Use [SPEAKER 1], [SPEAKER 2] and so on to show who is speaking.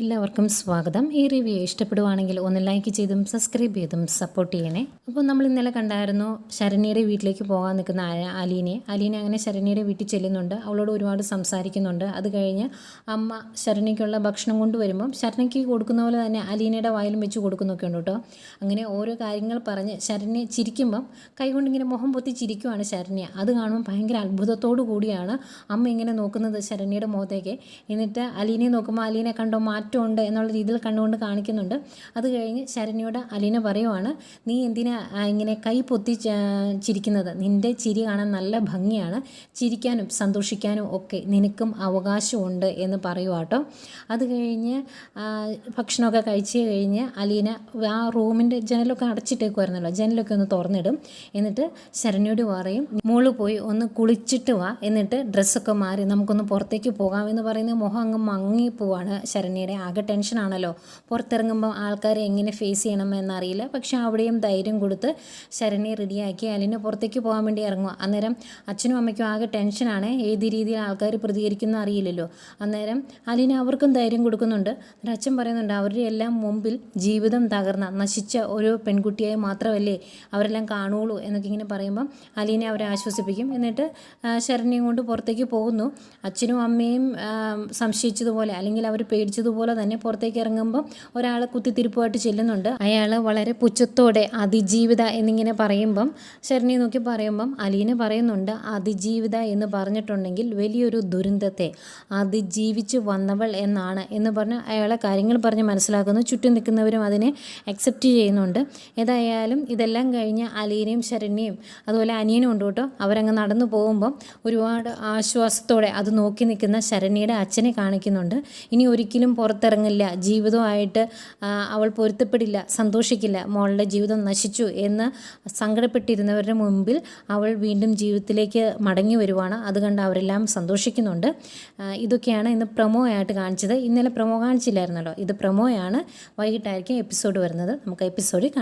[SPEAKER 1] എല്ലാവർക്കും സ്വാഗതം. ഈ റിവ്യൂ ഇഷ്ടപ്പെടുവാണെങ്കിൽ ഒന്ന് ലൈക്ക് ചെയ്തും സബ്സ്ക്രൈബ് ചെയ്തും സപ്പോർട്ട് ചെയ്യണേ. അപ്പോൾ നമ്മൾ ഇന്നലെ കണ്ടായിരുന്നു ശരണ്യയുടെ വീട്ടിലേക്ക് പോകാൻ നിൽക്കുന്ന അലീനെ അങ്ങനെ ശരണ്യയുടെ വീട്ടിൽ ചെല്ലുന്നുണ്ട്. അവളോട് ഒരുപാട് സംസാരിക്കുന്നുണ്ട്. അത് കഴിഞ്ഞ് അമ്മ ശരണ്യയ്ക്കുള്ള ഭക്ഷണം കൊണ്ടുവരുമ്പം ശരണ്യയ്ക്ക് കൊടുക്കുന്ന പോലെ തന്നെ അലീനയുടെ വായിലും വെച്ച് കൊടുക്കുന്നൊക്കെ ഉണ്ട് കേട്ടോ. അങ്ങനെ ഓരോ കാര്യങ്ങൾ പറഞ്ഞ് ശരണ്യ ചിരിക്കുമ്പം കൈകൊണ്ടിങ്ങനെ മുഖം പൊത്തി ചിരിക്കുവാണ് ശരണ്യ. അത് കാണുമ്പോൾ ഭയങ്കര അത്ഭുതത്തോടു കൂടിയാണ് അമ്മ ഇങ്ങനെ നോക്കുന്നത് ശരണ്യയുടെ മുഖത്തേക്ക്. എന്നിട്ട് അലീനെ നോക്കുമ്പോൾ അലീനെ കണ്ടോ മാറ്റമുണ്ട് എന്നുള്ള രീതിയിൽ കണ്ടുകൊണ്ട് കാണിക്കുന്നുണ്ട്. അത് കഴിഞ്ഞ് ശരണ്യോട് അലീന പറയുവാണ്, നീ എന്തിനാ ഇങ്ങനെ കൈ പൊത്തി ചിരിക്കുന്നത്? നിൻ്റെ ചിരി കാണാൻ നല്ല ഭംഗിയാണ്, ചിരിക്കാനും സന്തോഷിക്കാനും ഒക്കെ നിനക്കും അവകാശമുണ്ട് എന്ന് പറയുവാട്ടോ. അത് കഴിഞ്ഞ് ഭക്ഷണമൊക്കെ കഴിച്ച് കഴിഞ്ഞ് അലീന ആ റൂമിൻ്റെ ജനലൊക്കെ അടച്ചിട്ടേക്കുമായിരുന്നല്ലോ, ജനലൊക്കെ ഒന്ന് തുറന്നിടും. എന്നിട്ട് ശരണ്യോട് പറയും, മോള് പോയി ഒന്ന് കുളിച്ചിട്ട് വാ, എന്നിട്ട് ഡ്രസ്സൊക്കെ മാറി നമുക്കൊന്ന് പുറത്തേക്ക് പോകാമെന്ന് പറയുന്ന മുഖം അങ്ങ് മങ്ങിപ്പോവാണ് ശരണ്യയുടെ. ആകെ ടെൻഷനാണല്ലോ, പുറത്തിറങ്ങുമ്പോൾ ആൾക്കാരെ എങ്ങനെ ഫേസ് ചെയ്യണമെന്നറിയില്ല. പക്ഷെ അവിടെയും ധൈര്യം കൊടുത്ത് ശരണ്യെ റെഡിയാക്കി അലീന പുറത്തേക്ക് പോകാൻ വേണ്ടി ഇറങ്ങുക. അന്നേരം അച്ഛനും അമ്മയ്ക്കും ആകെ ടെൻഷനാണ്, ഏത് രീതിയിൽ ആൾക്കാർ പ്രതികരിക്കുന്ന അറിയില്ലല്ലോ. അന്നേരം അലീന അവർക്കും ധൈര്യം കൊടുക്കുന്നുണ്ട്. എന്നിട്ട് അച്ഛൻ പറയുന്നുണ്ട്, അവരുടെ എല്ലാം മുമ്പിൽ ജീവിതം തകർന്ന നശിച്ച ഒരു പെൺകുട്ടിയായി മാത്രമല്ലേ അവരെല്ലാം കാണുള്ളൂ എന്നൊക്കെ ഇങ്ങനെ പറയുമ്പം അലീനെ അവരെ ആശ്വസിപ്പിക്കും. എന്നിട്ട് ശരണ്യയും കൊണ്ട് പുറത്തേക്ക് പോകുന്നു. അച്ഛനും അമ്മയും സംശയിച്ചതുപോലെ അല്ലെങ്കിൽ അവർ പേടിച്ചതുപോലെ തന്നെ പുറത്തേക്ക് ഇറങ്ങുമ്പം ഒരാൾ കുത്തിത്തിരിപ്പുമായിട്ട് ചെല്ലുന്നുണ്ട്. അയാൾ വളരെ പുച്ഛത്തോടെ അതിജീവിത എന്നിങ്ങനെ പറയുമ്പം ശരണ്യെ നോക്കി പറയുമ്പം അലീന പറയുന്നുണ്ട്, അതിജീവിത എന്ന് പറഞ്ഞിട്ടുണ്ടെങ്കിൽ വലിയൊരു ദുരന്തത്തെ അതിജീവിച്ച് വന്നവൾ എന്നാണ് എന്ന് പറഞ്ഞ് അയാളെ കാര്യങ്ങൾ പറഞ്ഞ് മനസ്സിലാക്കുന്നു. ചുറ്റും നിൽക്കുന്നവരും അതിനെ അക്സെപ്റ്റ് ചെയ്യുന്നുണ്ട്. ഏതായാലും ഇതെല്ലാം കഴിഞ്ഞ് അലീനയും ശരണ്യയും അതുപോലെ അനിയനും ഉണ്ട് കേട്ടോ. അവരങ്ങ് നടന്നു പോകുമ്പം ഒരുപാട് ആശ്വാസത്തോടെ അത് നോക്കി നിൽക്കുന്ന ശരണ്യയുടെ അച്ഛനെ കാണിക്കുന്നുണ്ട്. ഇനി ഒരിക്കലും പുറത്തിറങ്ങില്ല, ജീവിതമായിട്ട് അവൾ പൊരുത്തപ്പെടില്ല, സന്തോഷിക്കില്ല, മോളുടെ ജീവിതം നശിച്ചു എന്ന് സങ്കടപ്പെട്ടിരുന്നവരുടെ മുമ്പിൽ അവൾ വീണ്ടും ജീവിതത്തിലേക്ക് മടങ്ങി വരുവാണ്. അത് കണ്ട് അവരെല്ലാം സന്തോഷിക്കുന്നുണ്ട്. ഇതൊക്കെയാണ് ഇന്ന് പ്രൊമോ ആയിട്ട് കാണിച്ചത്. ഇന്നലെ പ്രൊമോ കാണിച്ചില്ലായിരുന്നല്ലോ, ഇത് പ്രൊമോയാണ്. വൈകിട്ടായിരിക്കും എപ്പിസോഡ് വരുന്നത്. നമുക്ക് എപ്പിസോഡിൽ കാണാം.